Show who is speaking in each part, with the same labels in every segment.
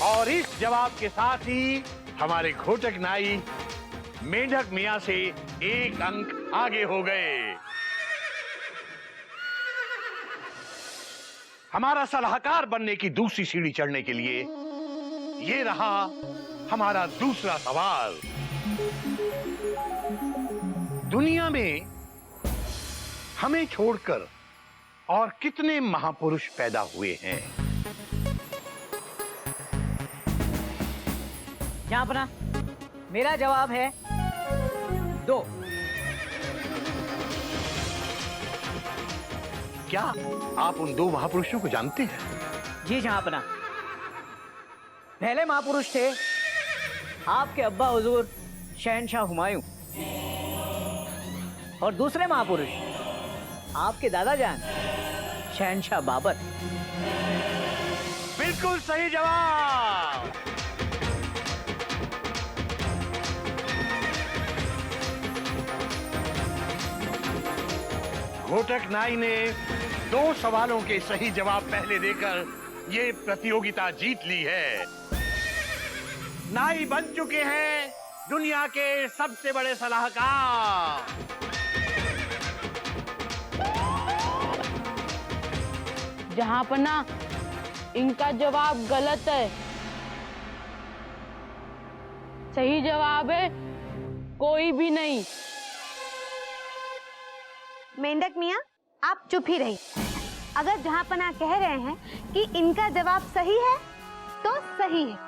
Speaker 1: और इस जवाब के साथ ही हमारे घोटक नाई मेंढक मियां से 1 अंक आगे हो गए। हमारा सलाहकार बनने की दूसरी सीढ़ी चढ़ने के लिए ये रहा हमारा दूसरा सवाल। दुनिया में हमें छोड़कर और कितने महापुरुष पैदा हुए हैं?
Speaker 2: यहाँ अपना मेरा जवाब है 2।
Speaker 1: क्या आप उन 2 महापुरुषों को जानते हैं?
Speaker 2: जी जहां अपना पहले महापुरुष थे आपके अब्बा हुजूर शहनशाह हुमायूं, और दूसरे महापुरुष आपके दादा जान शहनशाह बाबर।
Speaker 1: बिल्कुल सही जवाब। घोटक नाई ने 2 सवालों के सही जवाब पहले देकर ये प्रतियोगिता जीत ली है। नाई बन चुके हैं दुनिया के सबसे बड़े सलाहकार।
Speaker 3: जहां पर ना इनका जवाब गलत है, सही जवाब है कोई भी नहीं।
Speaker 4: मेंढक मियां, आप चुप ही रहिए। अगर जहांपना कह रहे हैं कि इनका जवाब सही है तो सही है।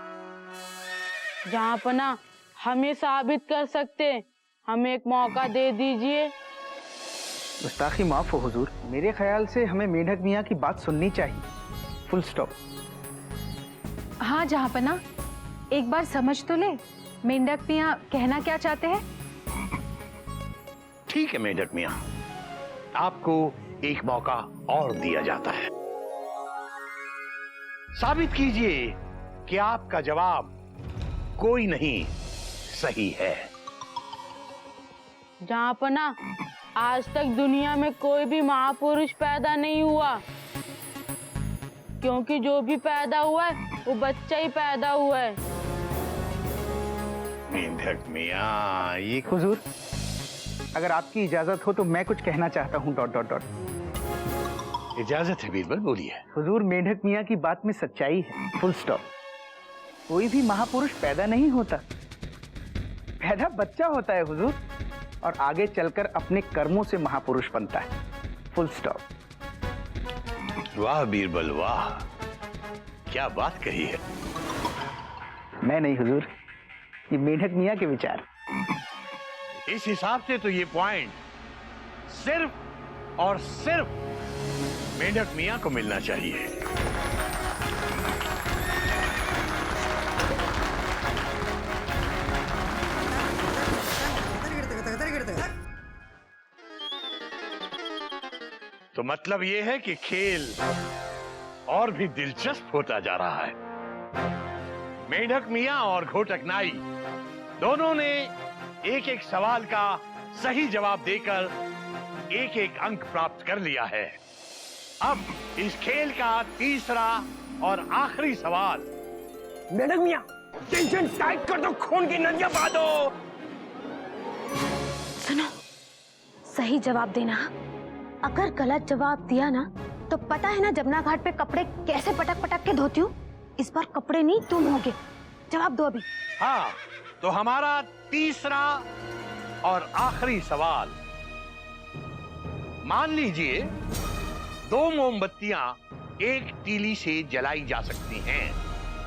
Speaker 3: जहां पर ना हम ये साबित कर सकते हैं, हमें एक मौका दे दीजिए।
Speaker 5: गुस्ताखी माफ हो हुजूर, मेरे ख्याल से हमें मेंढक मियां की बात सुननी चाहिए। Full stop.
Speaker 6: हाँ जहांपना, एक बार समझ तो ले मेंढक मियां कहना क्या चाहते हैं।
Speaker 1: ठीक है मेंढक मियां, आपको एक मौका और दिया जाता है। साबित कीजिए कि आपका जवाब कोई नहीं सही है।
Speaker 3: जहां पर ना आज तक दुनिया में कोई भी महापुरुष पैदा नहीं हुआ, क्योंकि जो भी पैदा हुआ है वो बच्चा ही पैदा हुआ है।
Speaker 1: मेंढक मियां, ये
Speaker 5: हुजूर, अगर आपकी इजाजत हो तो मैं कुछ कहना चाहता हूँ। ...
Speaker 1: इजाजत है बीरबल, बोलिए।
Speaker 5: हुजूर, मेंढक मियां की बात में सच्चाई है। Full stop. कोई भी महापुरुष पैदा नहीं होता, पैदा बच्चा होता है हुजूर, और आगे चलकर अपने कर्मों से महापुरुष बनता है। Full stop.
Speaker 1: वाह बीरबल वाह, क्या बात कही है।
Speaker 5: मैं नहीं हुजूर, ये मेंढक मियां के विचार।
Speaker 1: इस हिसाब से तो ये पॉइंट सिर्फ और सिर्फ मेंढक मियां को मिलना चाहिए। तो मतलब ये है कि खेल और भी दिलचस्प होता जा रहा है। मेंढक मियां और घोटक नाई दोनों ने एक एक सवाल का सही जवाब देकर एक एक अंक प्राप्त कर लिया है। अब इस खेल का तीसरा और आखिरी सवाल।
Speaker 7: मेंढक मियां, टेंशन टाइट कर दो, खून की नदियां बहा दो।
Speaker 4: सुनो, सही जवाब देना। अगर गलत जवाब दिया ना तो पता है ना जमुना घाट पे कपड़े कैसे पटक पटक के धोती हूँ। इस बार कपड़े नहीं तुम होगे। जवाब दो अभी।
Speaker 1: हाँ, तो हमारा तीसरा और आखिरी सवाल। मान लीजिए 2 मोमबत्तियां एक तीली से जलाई जा सकती हैं,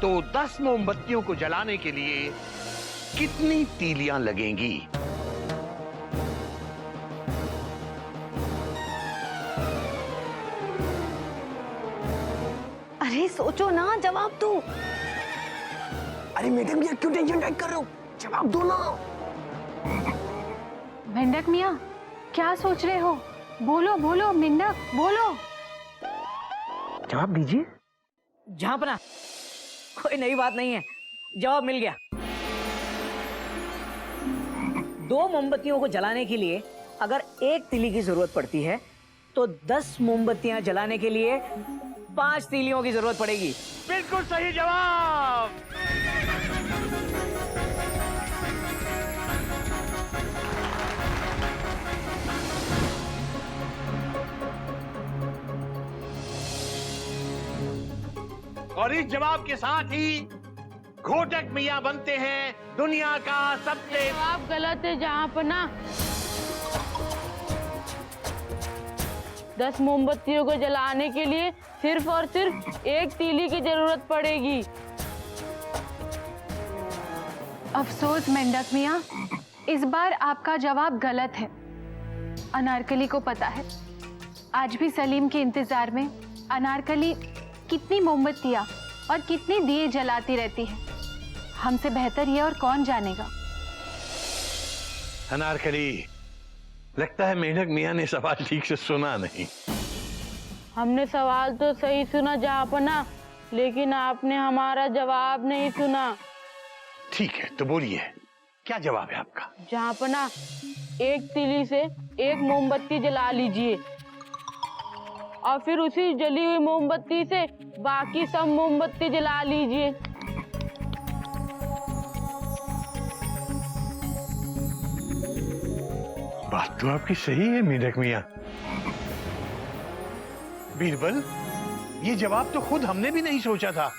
Speaker 1: तो 10 मोमबत्तियों को जलाने के लिए कितनी तीलियां लगेंगी?
Speaker 4: अरे सोचो ना, जवाब दो।
Speaker 7: अरे मैडम यार, क्यों टेंशन टाइट कर रहे हो? जवाब दो ना।
Speaker 6: मेंढक मियां, क्या सोच रहे हो? बोलो बोलो मेंढक, बोलो।
Speaker 5: जवाब दीजिए।
Speaker 2: जहां पर ना कोई नई बात नहीं है, जवाब मिल गया। 2 मोमबत्तियों को जलाने के लिए अगर 1 तीली की जरूरत पड़ती है, तो 10 मोमबत्तियां जलाने के लिए 5 तीलियों की जरूरत पड़ेगी।
Speaker 1: बिल्कुल सही जवाब। जवाब। और इस जवाब के साथ ही घोटक मियां बनते हैं दुनिया का सबसे।
Speaker 3: जवाब गलत है जहाँ पर ना 10 मोमबत्तियों को जलाने के लिए सिर्फ और सिर्फ एक तीली की जरूरत पड़ेगी।
Speaker 6: अफसोस मेंढक मियाँ, इस बार आपका जवाब गलत है। अनारकली को पता है, आज भी सलीम के इंतजार में अनारकली कितनी मोमबत्तियां और कितने दिए जलाती रहती है। हमसे बेहतर ये और कौन जानेगा।
Speaker 1: अनारकली, लगता है मेंढक मियां ने सवाल ठीक से सुना नहीं।
Speaker 3: हमने सवाल तो सही सुना जहाँपना, लेकिन आपने हमारा जवाब नहीं सुना।
Speaker 1: ठीक है, तो बोलिए क्या जवाब है आपका?
Speaker 3: जहाँपना, एक तीली से एक मोमबत्ती जला लीजिए और फिर उसी जली हुई मोमबत्ती से बाकी सब मोमबत्ती जला लीजिए।
Speaker 1: बात तो आपकी सही है मेंढक मियां। बीरबल, ये जवाब तो खुद हमने भी नहीं सोचा था,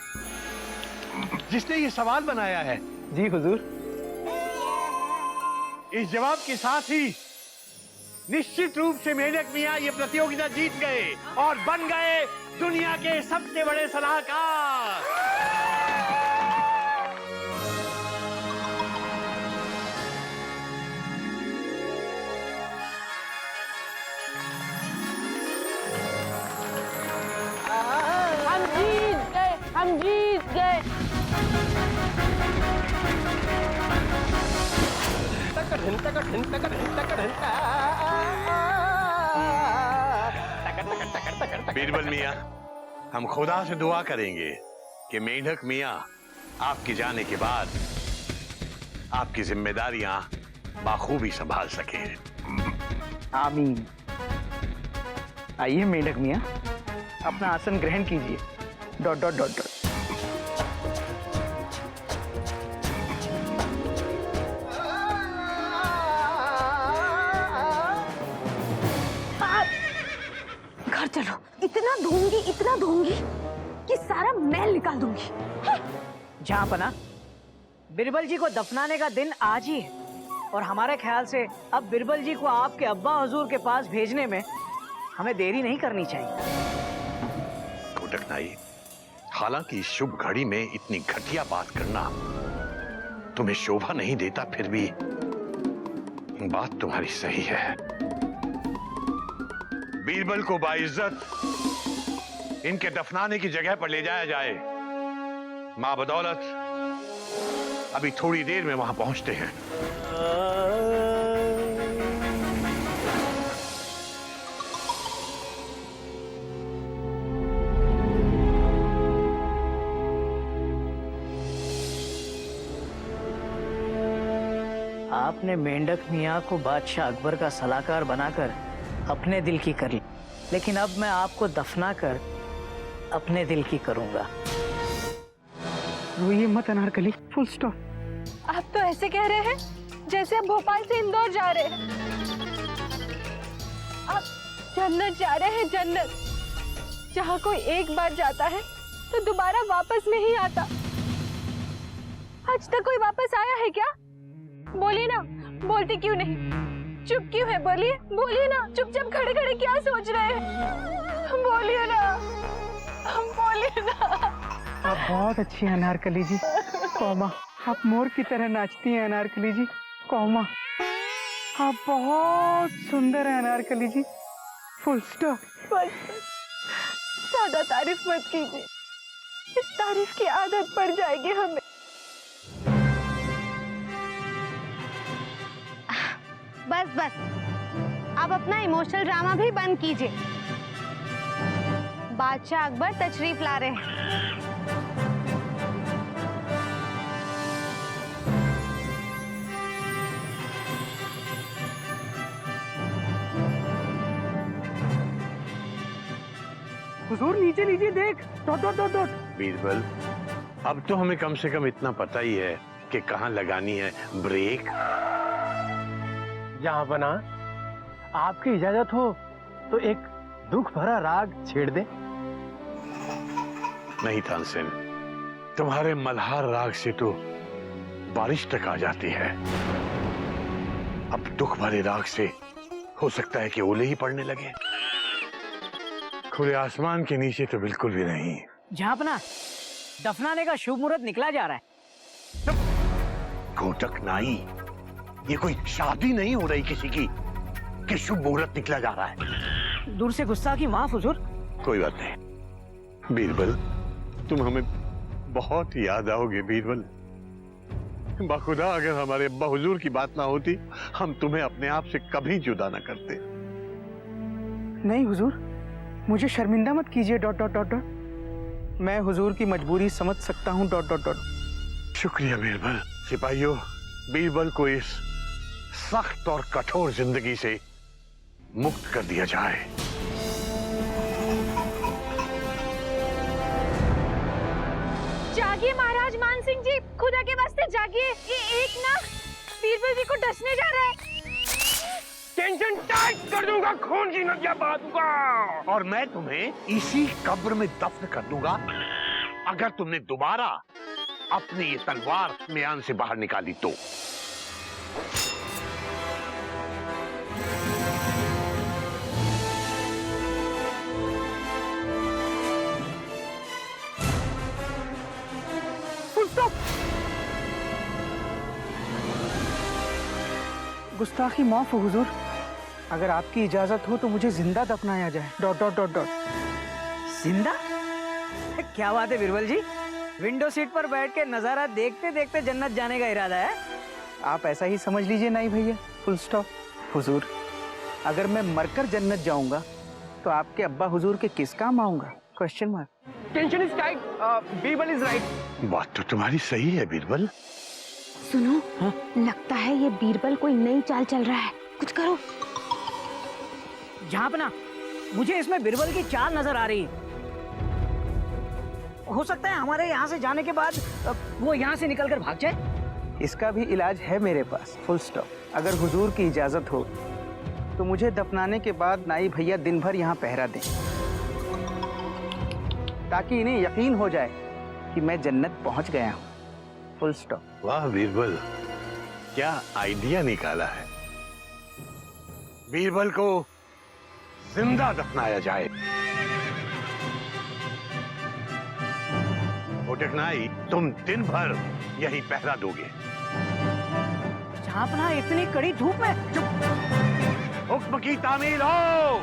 Speaker 1: जिसने ये सवाल बनाया है।
Speaker 5: जी हुजूर।
Speaker 1: इस जवाब के साथ ही निश्चित रूप से मेंढक मियां ये प्रतियोगिता जीत गए और बन गए दुनिया के सबसे बड़े सलाहकार।
Speaker 3: हम जीत गए, हम जीत गए।
Speaker 1: बीरबल मियां, हम खुदा से दुआ करेंगे कि मेंढक मियां आपके जाने के बाद आपकी जिम्मेदारियां बाखूबी संभाल सके।
Speaker 5: आमीन। आइए मेंढक मियां, अपना आसन ग्रहण कीजिए। ...
Speaker 4: घर चलो, इतना धोऊंगी कि सारा मैल निकाल दूंगी।
Speaker 2: जहाँपना, बिरबल जी को दफनाने का दिन आज ही है और हमारे ख्याल से अब बिरबल जी को आपके अब्बा हुजूर के पास भेजने में हमें देरी नहीं करनी चाहिए।
Speaker 1: घोटक नाई, हालांकि इस शुभ घड़ी में इतनी घटिया बात करना तुम्हें शोभा नहीं देता, फिर भी बात तुम्हारी सही है। बीरबल को बाइज्जत इनके दफनाने की जगह पर ले जाया जाए। मां बदौलत अभी थोड़ी देर में वहां पहुंचते हैं।
Speaker 2: आपने मेंढक मियां को बादशाह अकबर का सलाहकार बनाकर अपने दिल की कर ली, लेकिन अब मैं आपको दफना कर अपने दिल की करूंगा।
Speaker 5: रोइए मत अनारकली, फुल स्टॉप।
Speaker 6: आप तो ऐसे कह रहे हैं जैसे आप भोपाल से इंदौर जा रहे हैं। आप जन्नत जा रहे हैं, जन्नत, जहाँ कोई एक बार जाता है तो दोबारा वापस नहीं आता। आज तक कोई वापस आया है क्या? बोलिए ना, बोलते क्यों नहीं? चुप क्यों है? बोलिए ना, चुपचाप खड़े खड़े क्या सोच रहे हैं? बोलिए ना, बोलिए ना।
Speaker 5: आप बहुत अच्छी हैं अनारकली जी। कौमा, आप मोर की तरह नाचती हैं अनारकली जी। कौमा, आप बहुत सुंदर हैं अनारकली जी। Full stop.
Speaker 6: बस ज्यादा तारीफ मत कीजिए, इस तारीफ की आदत पड़ जाएगी हमें।
Speaker 4: बस अब अपना इमोशनल ड्रामा भी बंद कीजिए। बादशाह अकबर तशरीफ ला रहे हैं।
Speaker 5: हुजूर नीचे नीचे देख, dot dot dot dot.
Speaker 1: Birbal, अब तो हमें कम से कम इतना पता ही है कि कहाँ लगानी है ब्रेक।
Speaker 7: जहाँ बना आपकी इजाजत हो तो एक दुख भरा राग छेड़ दे।
Speaker 1: नहीं तानसेन, तुम्हारे मल्हार राग से तो बारिश तक आ जाती है। अब दुख भरे राग से हो सकता है कि ओले ही पड़ने लगे। खुले आसमान के नीचे तो बिल्कुल भी नहीं।
Speaker 2: झांपना, दफनाने का शुभ मुहूर्त निकला जा रहा है।
Speaker 1: घोटक नाई, ये कोई शादी नहीं हो रही किसी की कि शुभ मुहूर्त निकला जा रहा है।
Speaker 2: दूर से गुस्ताखी माफ हुजूर।
Speaker 1: कोई बात नहीं बीरबल, तुम हमें बहुत याद आओगे बीरबल। बाखुदा अगर हमारे अब्बा हुजूर की बात ना होती, हम तुम्हें अपने आप से कभी जुदा ना करते।
Speaker 5: नहीं हुजूर, मुझे शर्मिंदा मत कीजिए डॉट डॉट डॉट डॉट। मैं हुजूर की मजबूरी समझ सकता हूँ डॉट डॉट डॉट।
Speaker 1: शुक्रिया बीरबल। सिपाहियों, बीरबल को इस सख्त और कठोर जिंदगी से मुक्त कर दिया जाए।
Speaker 6: जागिए महाराज मान सिंह जी, खुदा के वास्ते जागिए। ये एक ना बीरबल जी को डसने जा रहा है।
Speaker 7: टेंशन टाइट कर दूंगा, खून की नदियां बहा दूंगा।
Speaker 1: और मैं तुम्हें इसी कब्र में दफन कर दूंगा अगर तुमने दोबारा अपनी ये तलवार म्यान से बाहर निकाली तो।
Speaker 5: गुस्ताखी माफ हो हुजूर। अगर आपकी इजाजत हो तो मुझे जिंदा दफनाया जाए डॉट डॉट डॉट डॉट।
Speaker 2: जिंदा? क्या बात है बिरबल जी, विंडो सीट पर बैठ के नजारा देखते देखते जन्नत जाने का इरादा है?
Speaker 5: आप ऐसा ही समझ लीजिए नहीं भैया, फुल स्टॉप। हुजूर, अगर मैं मरकर जन्नत जाऊंगा तो आपके अब्बा हुजूर के किस काम आऊंगा? Question mark.
Speaker 7: Tension is tight, Birbal is right.
Speaker 1: बात तो तुम्हारी सही है बीरबल।
Speaker 4: सुनो, लगता है ये बीरबल कोई नई चाल चल रहा है, कुछ करो।
Speaker 2: झांपना, मुझे इसमें बिरबल की चाल नजर आ रही है। हो सकता है हमारे यहाँ से जाने के बाद वो यहाँ से निकलकर भाग जाए।
Speaker 5: इसका भी इलाज है मेरे पास, फुल स्टॉप। अगर हुजूर की इजाजत हो तो मुझे दफनाने के बाद नाई भैया दिन भर यहाँ पहरा दें, ताकि इन्हें यकीन हो जाए कि मैं जन्नत पहुँच गया हूँ, फुल स्टॉप।
Speaker 1: वाह बीरबल, क्या आइडिया निकाला है। बीरबल को जिंदा दफनाया जाए। घोटक नाई, तुम दिन भर यही पहरा दोगे।
Speaker 2: झांपना, इतनी कड़ी धूप में?
Speaker 1: चुप। हुक्म की तामील हो।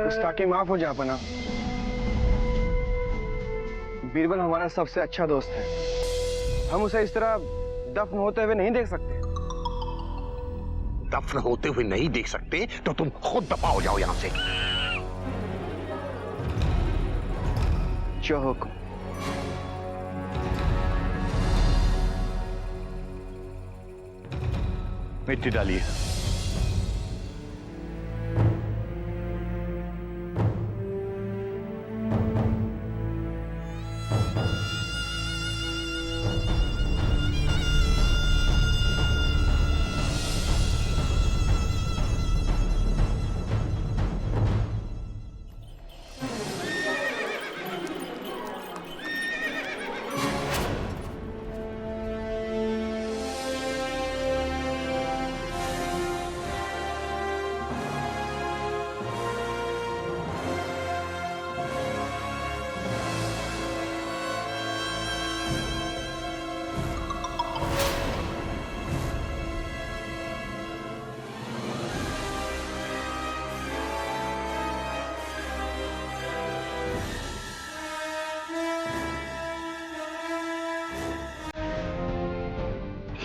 Speaker 7: गुस्ताखी माफ हो जा पना। बीरबल हमारा सबसे अच्छा दोस्त है, हम उसे इस तरह दफन होते हुए नहीं देख सकते।
Speaker 1: दफन होते हुए नहीं देख सकते तो तुम खुद दफा हो जाओ यहां से।
Speaker 7: जो हुक्म।
Speaker 1: मिट्टी डालिए।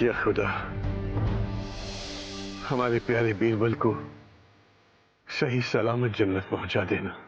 Speaker 1: या खुदा, हमारे प्यारे बीरबल को सही सलामत जन्नत पहुंचा देना।